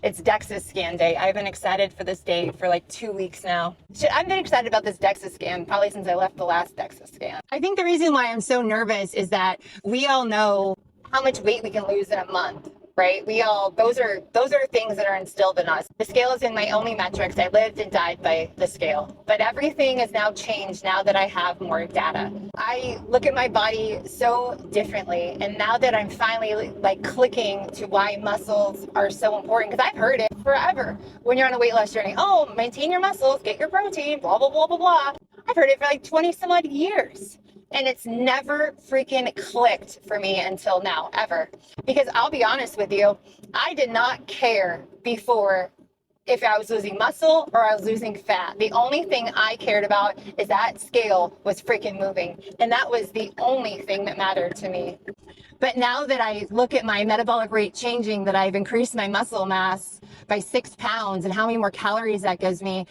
It's DEXA Scan day. I've been excited for this day for like 2 weeks now. I've been excited about this DEXA Scan probably since I left the last DEXA Scan. I think the reason why I'm so nervous is that we all know how much weight we can lose in a month, right? Those are things that are instilled in us. The scale has been my only metrics. I lived and died by the scale, but everything has now changed now that I have more data. I look at my body so differently, and now that I'm finally like clicking to why muscles are so important, because I've heard it forever when you're on a weight loss journey. Oh, maintain your muscles, get your protein, blah blah blah blah blah. I've heard it for like 20 some odd years. And it's never freaking clicked for me until now, ever. Because I'll be honest with you, I did not care before if I was losing muscle or I was losing fat. The only thing I cared about is that scale was freaking moving. And that was the only thing that mattered to me. But now that I look at my metabolic rate changing, that I've increased my muscle mass by 6 pounds and how many more calories that gives me,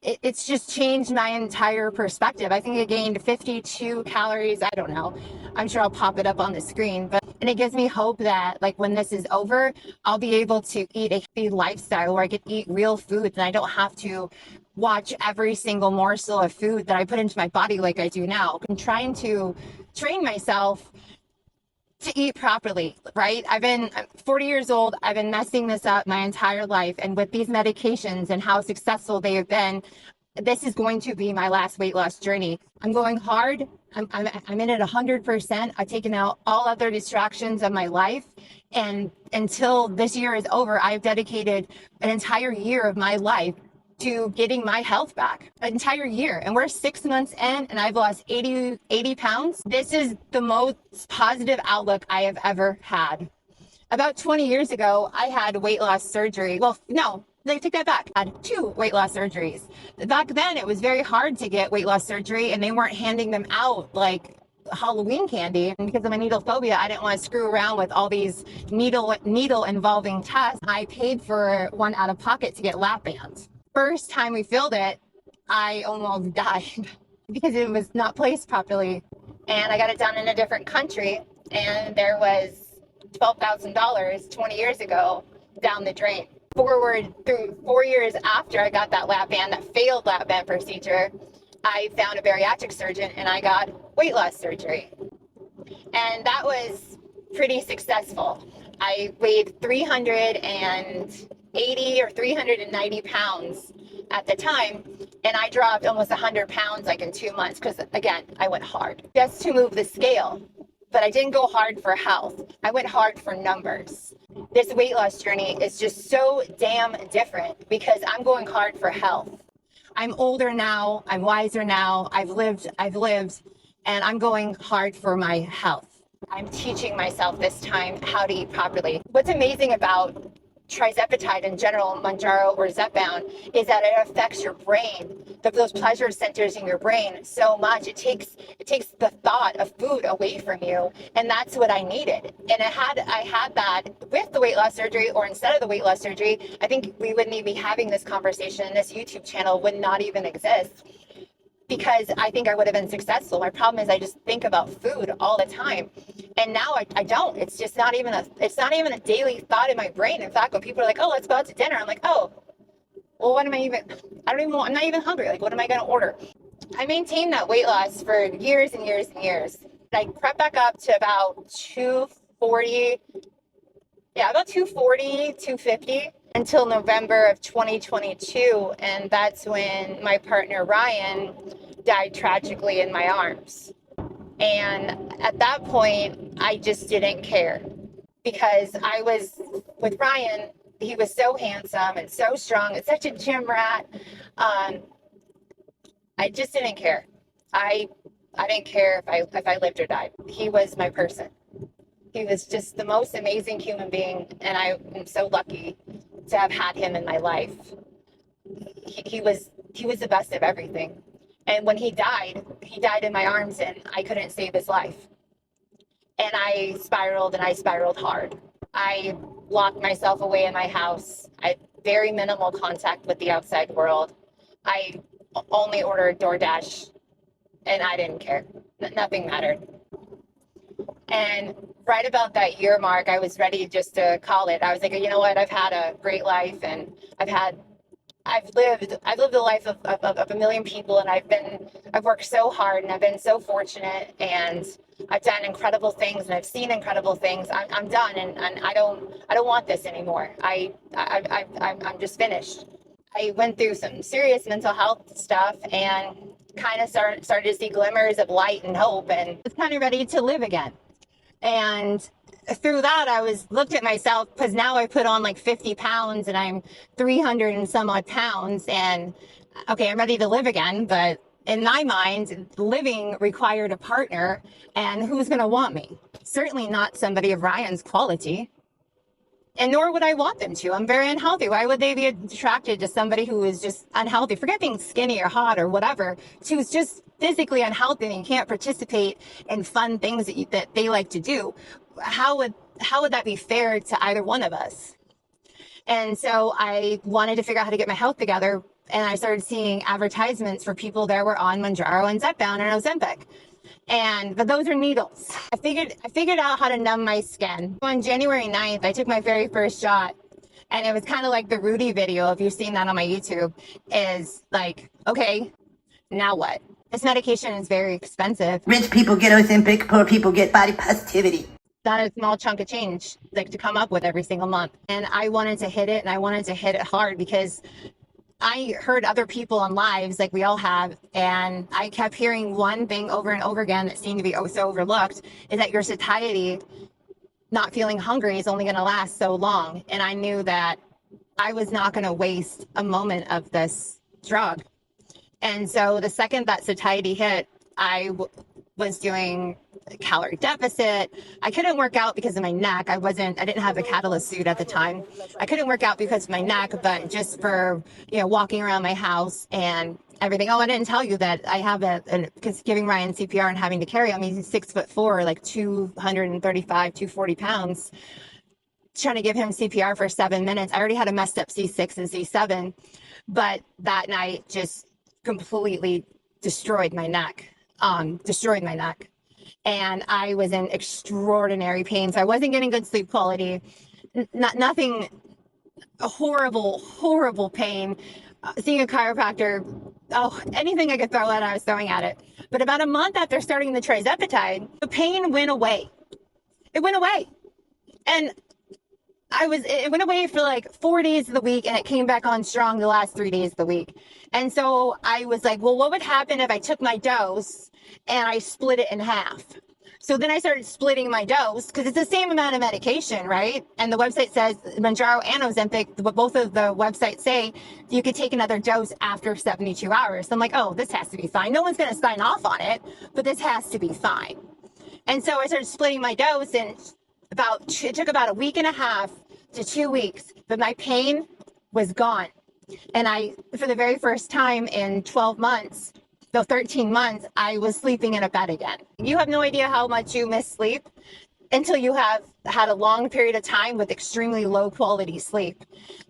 it's just changed my entire perspective. I think I gained 52 calories. I don't know. I'm sure I'll pop it up on the screen. And it gives me hope that like when this is over, I'll be able to eat a healthy lifestyle where I can eat real food and I don't have to watch every single morsel of food that I put into my body like I do now. I'm trying to train myself to eat properly, right? I'm 40 years old. I've been messing this up my entire life. And with these medications and how successful they have been, this is going to be my last weight loss journey. I'm going hard. I'm in it 100%. I've taken out all other distractions of my life. And until this year is over, I've dedicated an entire year of my life to getting my health back, an entire year. And we're 6 months in and I've lost 80 pounds. This is the most positive outlook I have ever had. About 20 years ago, I had weight loss surgery. Well, no, I take that back. I had 2 weight loss surgeries. Back then, it was very hard to get weight loss surgery and they weren't handing them out like Halloween candy. And because of my needle phobia, I didn't want to screw around with all these needle involving tests. I paid for one out of pocket to get lap bands. First time we filled it, I almost died because it was not placed properly. And I got it done in a different country, and there was $12,000 20 years ago down the drain. Forward through 4 years after I got that lap band, that failed lap band procedure, I found a bariatric surgeon and I got weight loss surgery. And that was pretty successful. I weighed 380 or 390 pounds at the time, and I dropped almost 100 pounds like in 2 months because, again, I went hard just to move the scale. But I didn't go hard for health. I went hard for numbers. This weight loss journey is just so damn different because I'm going hard for health. I'm older now. I'm wiser now. I've lived, and I'm going hard for my health. I'm teaching myself this time how to eat properly. What's amazing about Tirzepatide in general, Mounjaro or Zepbound, is that it affects your brain, those pleasure centers in your brain so much. It takes the thought of food away from you, and that's what I needed. And I had that with the weight loss surgery, or instead of the weight loss surgery, I think we wouldn't even be having this conversation, and this YouTube channel would not even exist. Because I think I would have been successful. My problem is I just think about food all the time. And now I don't. It's just not even a daily thought in my brain. In fact, when people are like, oh, let's go out to dinner, I'm like, oh, well, what am I even, I don't even know, I'm not even hungry. Like, what am I going to order? I maintained that weight loss for years and years and years. I crept back up to about 240, about 240, 250. Until November of 2022, and that's when my partner Ryan died tragically in my arms. And at that point, I just didn't care because I was with Ryan. He was so handsome and so strong and such a gym rat. I just didn't care. I didn't care if I lived or died. He was my person. He was just the most amazing human being, and I am so lucky to have had him in my life. He was the best of everything. And when he died in my arms, and I couldn't save his life. And I spiraled hard. I locked myself away in my house. I had very minimal contact with the outside world. I only ordered DoorDash, and I didn't care. Nothing mattered. And right about that year mark, I was ready just to call it. I was like, you know what? I've had a great life, and I've lived the life of a million people, and I've worked so hard, and I've been so fortunate, and I've done incredible things, and I've seen incredible things. I'm done, and I don't want this anymore. I'm just finished. I went through some serious mental health stuff, and kind of started to see glimmers of light and hope, and was kind of ready to live again. And through that, I looked at myself, because now I put on like 50 pounds and I'm 300 and some odd pounds, and okay, I'm ready to live again. But in my mind, living required a partner, and who's going to want me? Certainly not somebody of Ryan's quality. And nor would I want them to. I'm very unhealthy. Why would they be attracted to somebody who is just unhealthy? Forget being skinny or hot or whatever. Who's just physically unhealthy and can't participate in fun things that they like to do. How would that be fair to either one of us? And so I wanted to figure out how to get my health together. And I started seeing advertisements for people that were on Mounjaro and Zepbound and Ozempic. But those are needles. I figured out how to numb my skin. On January 9th, I took my very first shot, and it was kind of like the Rudy video, if you've seen that on my YouTube, is like, okay, now what? This medication is very expensive. Rich people get Ozempic, poor people get body positivity. Not a small chunk of change like to come up with every single month. And I wanted to hit it, and I wanted to hit it hard, because I heard other people on lives, like we all have, and I kept hearing one thing over and over again that seemed to be so overlooked, is that your satiety, not feeling hungry, is only going to last so long. And I knew that I was not going to waste a moment of this drug. And so the second that satiety hit, I was doing a calorie deficit. I couldn't work out because of my neck. I didn't have a Catalyst suit at the time. I couldn't work out because of my neck, but just for, walking around my house and everything. Oh, I didn't tell you that I have because giving Ryan CPR and having to carry him, he's 6'4", like 235, 240 pounds. Trying to give him CPR for 7 minutes. I already had a messed up C6 and C7, but that night just completely destroyed my neck. And I was in extraordinary pain. So I wasn't getting good sleep quality, nothing, horrible pain. Seeing a chiropractor, anything I could throw at, I was throwing at it. But about a month after starting the Tirzepatide, the pain went away. It went away. And it went away for like 4 days of the week, and it came back on strong the last 3 days of the week. And so I was like, well, what would happen if I took my dose and I split it in half? So then I started splitting my dose, because it's the same amount of medication, right? And the website says Mounjaro and Ozempic, both of the websites say you could take another dose after 72 hours. So I'm like, oh, this has to be fine. No one's going to sign off on it, but this has to be fine. And so I started splitting my dose, and it took about a week and a half to 2 weeks, but my pain was gone. And for the very first time in 12 months, 13 months, I was sleeping in a bed again. You have no idea how much you miss sleep until you have had a long period of time with extremely low quality sleep.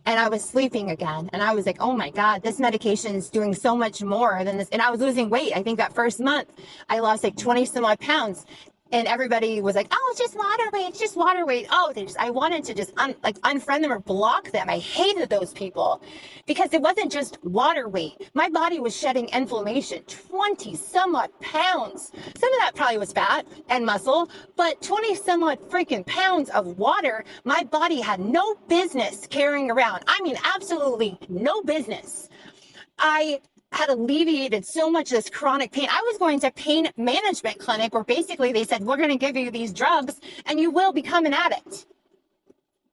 And I was sleeping again. And I was like, oh my God, this medication is doing so much more than this. And I was losing weight. I think that first month I lost like 20 some odd pounds. And everybody was like, oh, it's just water weight. It's just water weight. Oh, I wanted to just unfriend them or block them. I hated those people, because it wasn't just water weight. My body was shedding inflammation, 20 some odd pounds. Some of that probably was fat and muscle, but 20 some odd freaking pounds of water my body had no business carrying around. I mean, absolutely no business. I had alleviated so much of this chronic pain. I was going to pain management clinic, where basically they said, we're going to give you these drugs and you will become an addict.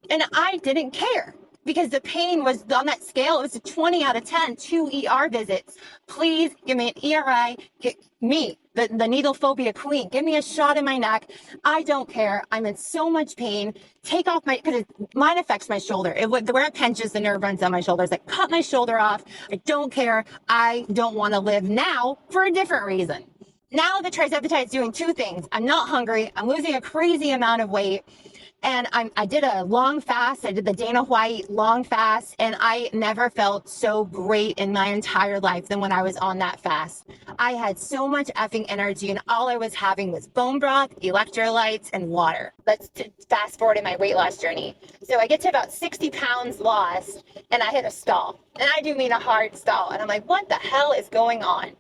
And I didn't care, because the pain was on that scale. It was a 20 out of 10, 2 ER visits. Please give me an ERI, get me, the needle phobia queen. Give me a shot in my neck. I don't care. I'm in so much pain. Take off because mine affects my shoulder. Where it pinches, the nerve runs down my shoulders. I cut my shoulder off. I don't care. I don't want to live now for a different reason. Now the Tirzepatide is doing two things. I'm not hungry. I'm losing a crazy amount of weight. And I did a long fast. I did the Dana White long fast, and I never felt so great in my entire life than when I was on that fast. I had so much effing energy, and all I was having was bone broth, electrolytes, and water. Let's fast forward in my weight loss journey. So I get to about 60 pounds lost, and I hit a stall. And I do mean a hard stall. And I'm like, what the hell is going on?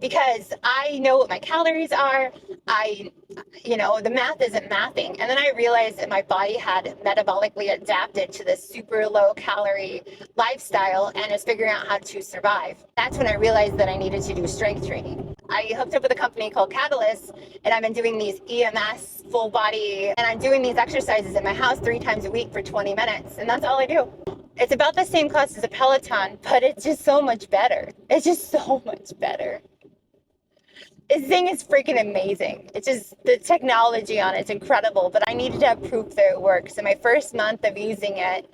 Because I know what my calories are. The math isn't mathing. And then I realized that my body had metabolically adapted to this super low calorie lifestyle and is figuring out how to survive. That's when I realized that I needed to do strength training. I hooked up with a company called Catalyst, and I've been doing these EMS full body, and I'm doing these exercises in my house 3 times a week for 20 minutes. And that's all I do. It's about the same cost as a Peloton, but it's just so much better. It's just so much better. This thing is freaking amazing. It's just, the technology on it's incredible, but I needed to have proof that it works. In my first month of using it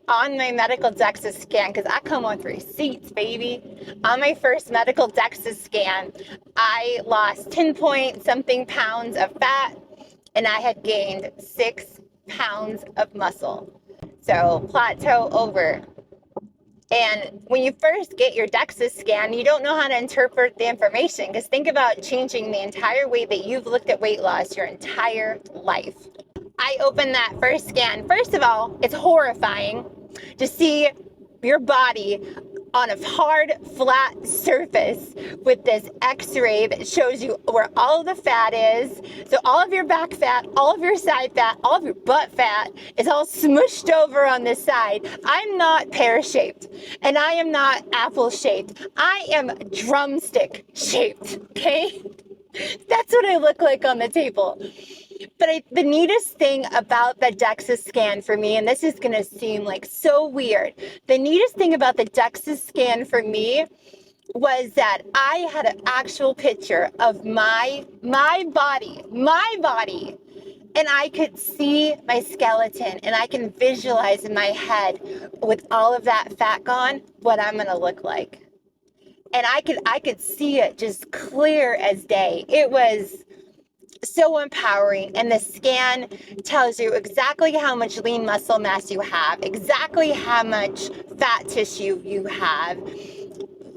on my medical DEXA scan, because I come with receipts, baby. On my first medical DEXA scan, I lost 10 point something pounds of fat, and I had gained 6 pounds of muscle. So plateau over. And when you first get your DEXA scan, you don't know how to interpret the information, because think about changing the entire way that you've looked at weight loss your entire life. I opened that first scan. First of all, it's horrifying to see your body on a hard, flat surface with this x-ray that shows you where all of the fat is. So all of your back fat, all of your side fat, all of your butt fat is all smushed over on this side. I'm not pear-shaped, and I am not apple-shaped. I am drumstick-shaped, okay? That's what I look like on the table. But the neatest thing about the DEXA scan for me, and this is going to seem like so weird, the neatest thing about the DEXA scan for me was that I had an actual picture of my body, and I could see my skeleton, and I can visualize in my head with all of that fat gone what I'm going to look like. And I could see it just clear as day. It was so empowering, and the scan tells you exactly how much lean muscle mass you have, exactly how much fat tissue you have,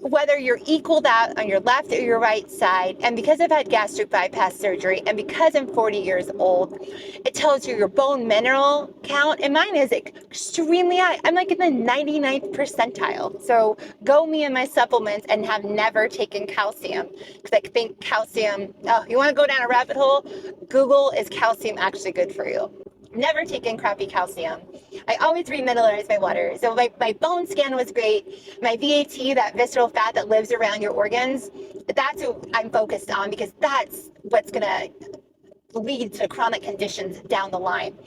whether you're equaled out on your left or your right side. And because I've had gastric bypass surgery, and because I'm 40 years old, it tells you your bone mineral count, and mine is extremely high. I'm like in the 99th percentile. So go me and my supplements, and have never taken calcium, because I think calcium, you want to go down a rabbit hole? Google, is calcium actually good for you? Never taken crappy calcium. I always remineralize my water. So my bone scan was great. My VAT, that visceral fat that lives around your organs, that's what I'm focused on, because that's what's going to lead to chronic conditions down the line.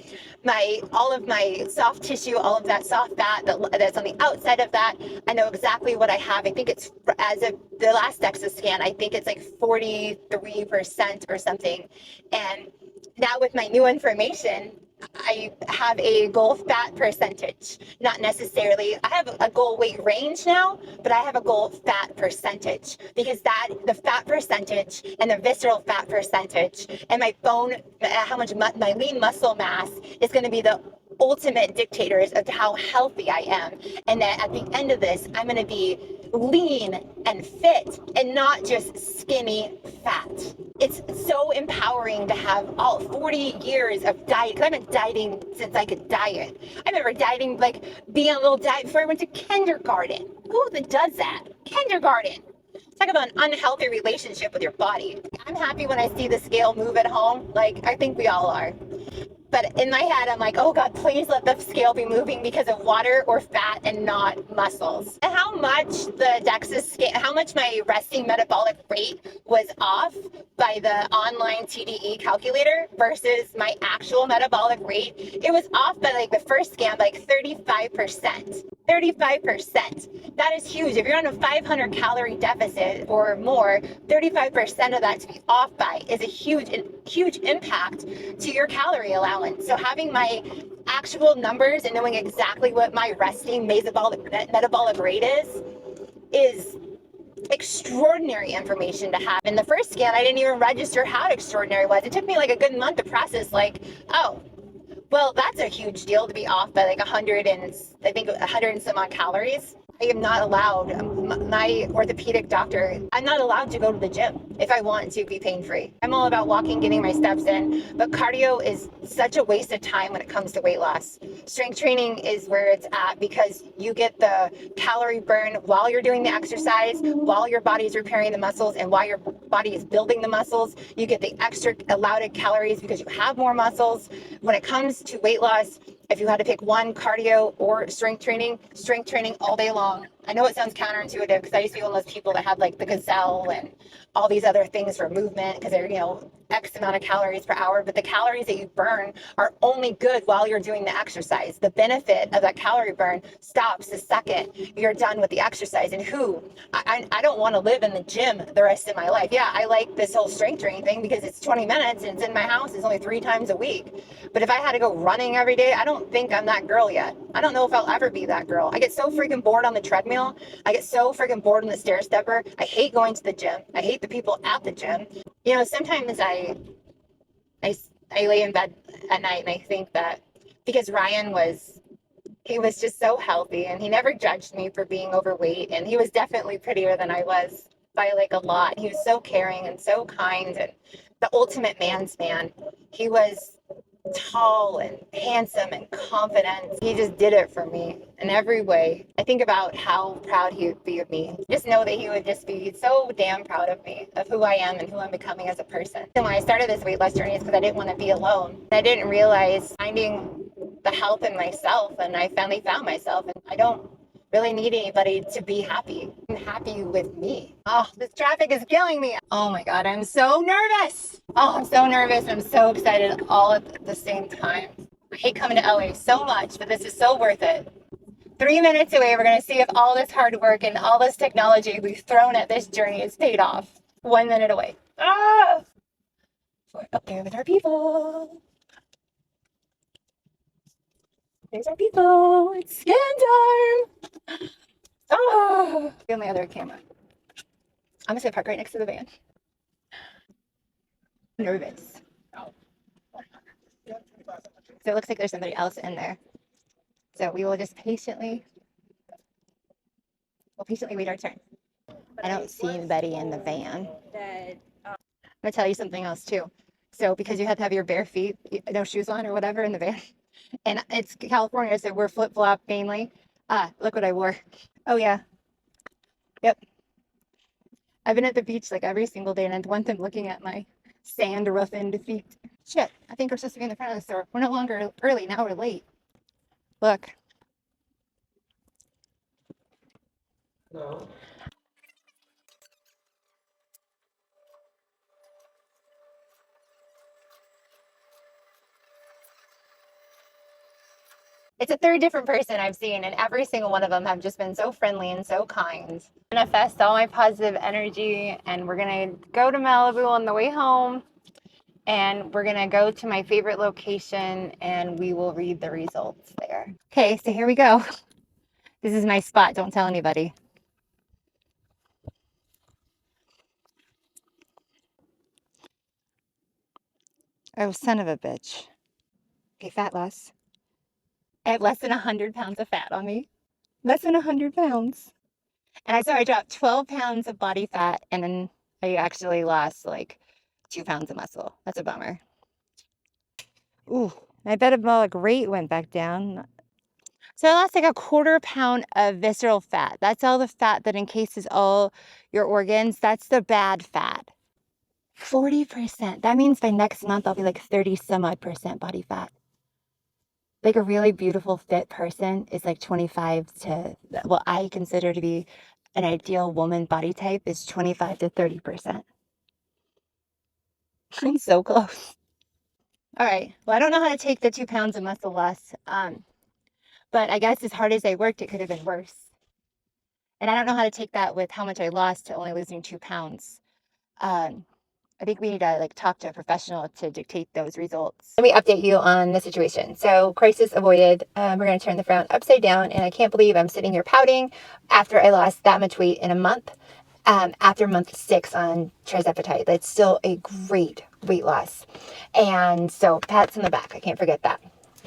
All of my soft tissue, all of that soft fat that's on the outside of that, I know exactly what I have. I think it's, as of the last DEXA scan, I think it's like 43% or something. And now with my new information, I have a goal fat percentage, not necessarily. I have a goal weight range now, but I have a goal fat percentage, because the fat percentage and the visceral fat percentage and my bone, how much my lean muscle mass is going to be the ultimate dictators of how healthy I am. And that at the end of this, I'm going to be lean and fit, and not just skinny fat. It's so empowering to have all 40 years of diet, because I've been dieting since I could diet. I remember dieting, like being on a little diet before I went to kindergarten. Who does that? Kindergarten. Talk about an unhealthy relationship with your body. I'm happy when I see the scale move at home. Like, I think we all are. But in my head, I'm like, oh God, please let the scale be moving because of water or fat and not muscles. And how much the DEXA scan, how much my resting metabolic rate was off by the online TDE calculator versus my actual metabolic rate, it was off by like the first scan, like 35%. 35%. That is huge. If you're on a 500 calorie deficit or more, 35% of that to be off by is a huge impact to your calorie allowance. So having my actual numbers and knowing exactly what my resting metabolic rate is extraordinary information to have. In the first scan, I didn't even register how extraordinary it was. It took me like a good month to process, like, oh, Well, that's a huge deal to be off by like 100 and I think 100 and some odd calories. I am not allowed, my orthopedic doctor, I'm not allowed to go to the gym if I want to be pain-free. I'm all about walking, getting my steps in, but cardio is such a waste of time when it comes to weight loss. Strength training is where it's at because you get the calorie burn while you're doing the exercise, while your body is repairing the muscles, and while your body is building the muscles. You get the extra allowed calories because you have more muscles. When it comes to weight loss, if you had to pick one, cardio or strength training all day long. I know it sounds counterintuitive because I used to be one of those people that had like the gazelle and all these other things for movement because they're, X amount of calories per hour, but the calories that you burn are only good while you're doing the exercise. The benefit of that calorie burn stops the second you're done with the exercise. And I don't want to live in the gym the rest of my life. Yeah, I like this whole strength training thing because it's 20 minutes and it's in my house. It's only 3 times a week. But if I had to go running every day, I don't think I'm that girl yet. I don't know if I'll ever be that girl. I get so freaking bored on the treadmill. I get so freaking bored on the stair stepper. I hate going to the gym. I hate the people at the gym. Sometimes I lay in bed at night and I think that because Ryan was just so healthy and he never judged me for being overweight, and he was definitely prettier than I was by like a lot. He was so caring and so kind and the ultimate man's man. He was tall and handsome and confident. He just did it for me in every way. I think about how proud he would be of me. Just know that he would just be so damn proud of me, of who I am and who I'm becoming as a person. And when I started this weight loss journey, it's because I didn't want to be alone. I didn't realize finding the help in myself, and I finally found myself, and I don't really need anybody to be happy. I'm happy with me. Oh, this traffic is killing me. Oh my God, I'm so nervous. Oh, I'm so nervous. I'm so excited all at the same time. I hate coming to LA so much, but this is so worth it. 3 minutes away, we're gonna see if all this hard work and all this technology we've thrown at this journey is paid off. 1 minute away. Ah! We're up there with our people. There's our people. It's scan time. Oh, on the other camera. I'm just gonna park right next to the van. I'm nervous. So it looks like there's somebody else in there. So we will just patiently wait our turn. I don't see anybody in the van. I'm gonna tell you something else too. So because you have to have your bare feet, no shoes on or whatever in the van, and it's California, so we're flip-flop mainly. Look what I wore. Oh yeah. Yep. I've been at the beach like every single day, and I want them looking at my sand roughened feet. Shit, I think we're supposed to be in the front of the store. We're no longer early, now we're late. Look. No. It's a third different person I've seen, and every single one of them have just been so friendly and so kind. Manifest all my positive energy, and we're gonna go to Malibu on the way home, and we're gonna go to my favorite location, and we will read the results there. Okay, so here we go. This is my spot. Don't tell anybody. Oh, son of a bitch. Okay, fat loss. I have less than 100 pounds of fat on me. Less than 100 pounds. And I dropped 12 pounds of body fat, and then I actually lost like 2 pounds of muscle. That's a bummer. Ooh, I bet like weight went back down. So I lost like 1/4 pound of visceral fat. That's all the fat that encases all your organs. That's the bad fat. 40%. That means by next month I'll be like 30 some odd percent body fat. Like a really beautiful fit person is like 25 to what I consider to be an ideal woman body type is 25 to 30%. I'm so close. All right. Well, I don't know how to take the 2 pounds of muscle loss. But I guess as hard as I worked, it could have been worse. And I don't know how to take that with how much I lost to only losing 2 pounds. I think we need to talk to a professional to dictate those results. Let me update you on the situation. So crisis avoided. We're going to turn the frown upside down, and I can't believe I'm sitting here pouting after I lost that much weight in a month. After month 6 on Tirzepatide, that's still a great weight loss. And so pats on the back. I can't forget that.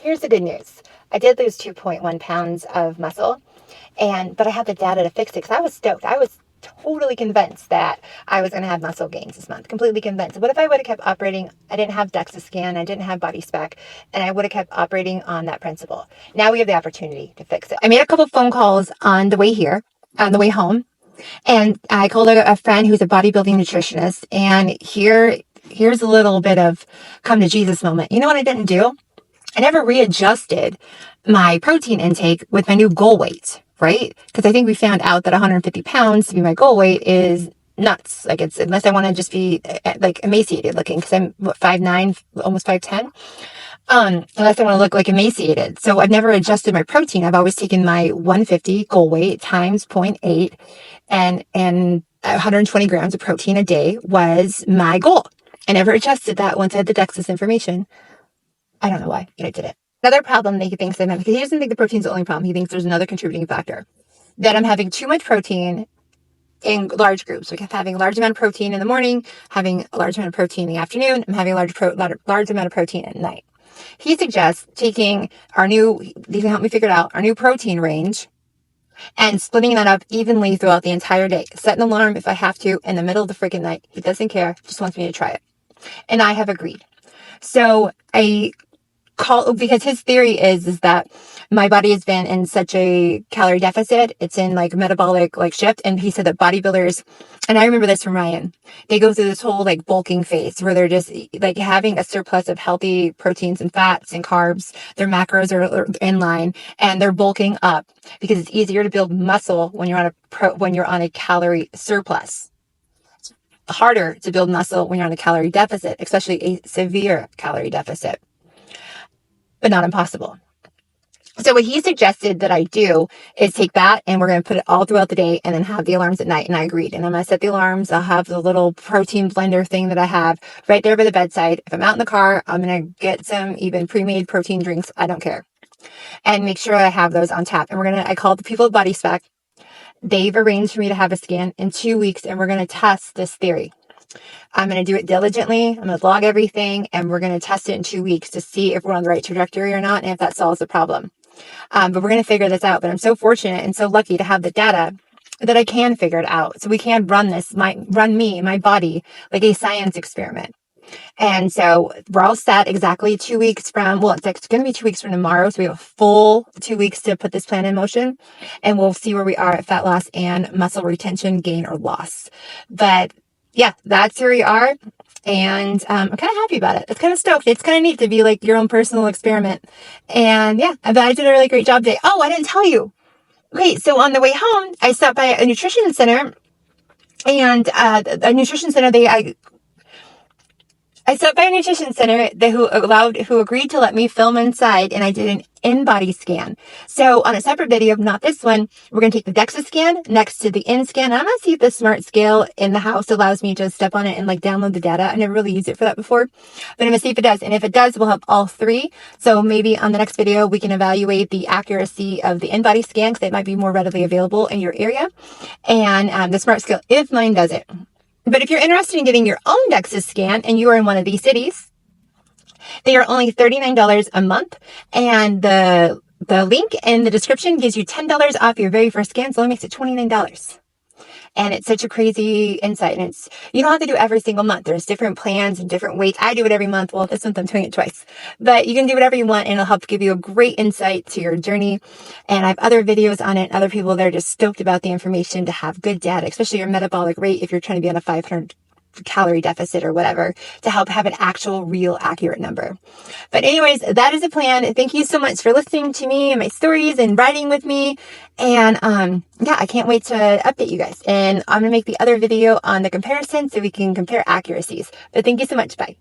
here's the good news. I did lose 2.1 pounds of muscle, but I had the data to fix it because I was stoked. I was totally convinced that I was going to have muscle gains this month. Completely convinced. What if I would have kept operating? I didn't have DEXA Scan. I didn't have BodySpec, and I would have kept operating on that principle. Now we have the opportunity to fix it. I made a couple phone calls on the way here, on the way home, and I called a friend who's a bodybuilding nutritionist, and here's a little bit of come to Jesus moment. You know what I didn't do? I never readjusted my protein intake with my new goal weight, right? Because I think we found out that 150 pounds to be my goal weight is nuts. Like, it's, unless I want to just be like emaciated looking, because I'm 5'9", almost 5'10". Unless I want to look like emaciated. So I've never adjusted my protein. I've always taken my 150 goal weight times 0.8, and 120 grams of protein a day was my goal. I never adjusted that once I had the DEXA information. I don't know why, but I did it. Another problem that he thinks I'm having, because he doesn't think the protein's the only problem. He thinks there's another contributing factor, that I'm having too much protein in large groups. Like, I'm having a large amount of protein in the morning, having a large amount of protein in the afternoon, I'm having a large amount of protein at night. He suggests taking he can help me figure it out, our new protein range, and splitting that up evenly throughout the entire day. Set an alarm if I have to in the middle of the freaking night. He doesn't care, just wants me to try it. And I have agreed. So because his theory is that my body has been in such a calorie deficit, it's in like metabolic like shift. And he said that bodybuilders, and I remember this from Ryan, they go through this whole like bulking phase where they're just like having a surplus of healthy proteins and fats and carbs. Their macros are in line, and they're bulking up because it's easier to build muscle when you're on a calorie surplus. It's harder to build muscle when you're on a calorie deficit, especially a severe calorie deficit, but not impossible. So what he suggested that I do is take that, and we're going to put it all throughout the day and then have the alarms at night. And I agreed. And I'm going to set the alarms. I'll have the little protein blender thing that I have right there by the bedside. If I'm out in the car, I'm going to get some even pre-made protein drinks. I don't care. And make sure I have those on tap. And I called the people at BodySpec. They've arranged for me to have a scan in 2 weeks, and we're going to test this theory. I'm going to do it diligently. I'm going to log everything, and we're going to test it in 2 weeks to see if we're on the right trajectory or not, and if that solves the problem. But we're going to figure this out. But I'm so fortunate and so lucky to have the data that I can figure it out. So we can run my body, like a science experiment. And so we're all set exactly 2 weeks from, it's going to be 2 weeks from tomorrow. So we have a full 2 weeks to put this plan in motion, and we'll see where we are at fat loss and muscle retention, gain or loss. But yeah, that's where we are. And I'm kind of happy about it. It's kind of stoked. It's kind of neat to be like your own personal experiment. And yeah, I did a really great job today. Oh, I didn't tell you. Okay, so on the way home, I stopped by a nutrition center, and I stopped by a nutrition center who agreed to let me film inside, and I did an InBody scan. So on a separate video, not this one, we're going to take the DEXA scan next to the scan. I'm going to see if the smart scale in the house allows me to step on it and like download the data. I never really used it for that before, but I'm going to see if it does. And if it does, we'll have all three. So maybe on the next video, we can evaluate the accuracy of the InBody scan, because it might be more readily available in your area, and the smart scale, if mine does it. But if you're interested in getting your own DEXA scan and you are in one of these cities, they are only $39 a month. And the link in the description gives you $10 off your very first scan. So it makes it $29. And it's such a crazy insight. And you don't have to do every single month. There's different plans and different weights. I do it every month. Well, this month I'm doing it twice. But you can do whatever you want, and it'll help give you a great insight to your journey. And I have other videos on it. Other people that are just stoked about the information to have good data, especially your metabolic rate if you're trying to be on a 500 calorie deficit or whatever, to help have an actual real accurate number. But anyways, that is a plan. Thank you so much for listening to me and my stories and riding with me. And yeah, I can't wait to update you guys. And I'm going to make the other video on the comparison so we can compare accuracies. But thank you so much. Bye.